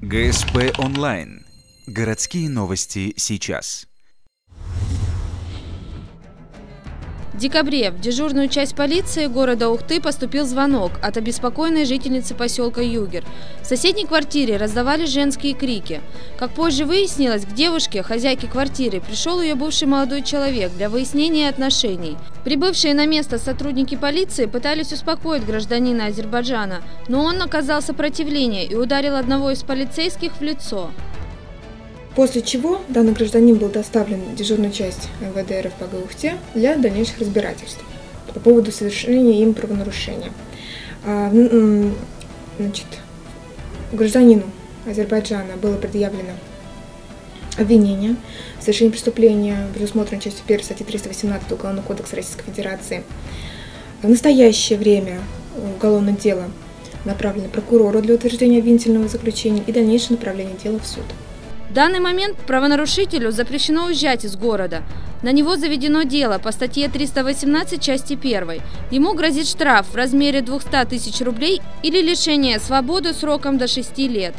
ГСП онлайн. Городские новости сейчас. В декабре в дежурную часть полиции города Ухты поступил звонок от обеспокоенной жительницы поселка Югер. В соседней квартире раздавались женские крики. Как позже выяснилось, к девушке, хозяйке квартиры, пришел ее бывший молодой человек для выяснения отношений. Прибывшие на место сотрудники полиции пытались успокоить гражданина Азербайджана, но он оказал сопротивление и ударил одного из полицейских в лицо. После чего данный гражданин был доставлен в дежурную часть МВД РФ по г. Ухте для дальнейших разбирательств по поводу совершения им правонарушения. Гражданину Азербайджана было предъявлено обвинение в совершении преступления, предусмотренное частью 1 статьи 318 Уголовного кодекса Российской Федерации. В настоящее время уголовное дело направлено прокурору для утверждения обвинительного заключения и дальнейшее направление дела в суд. В данный момент правонарушителю запрещено уезжать из города. На него заведено дело по статье 318 части 1. Ему грозит штраф в размере 200 000 рублей или лишение свободы сроком до 6 лет.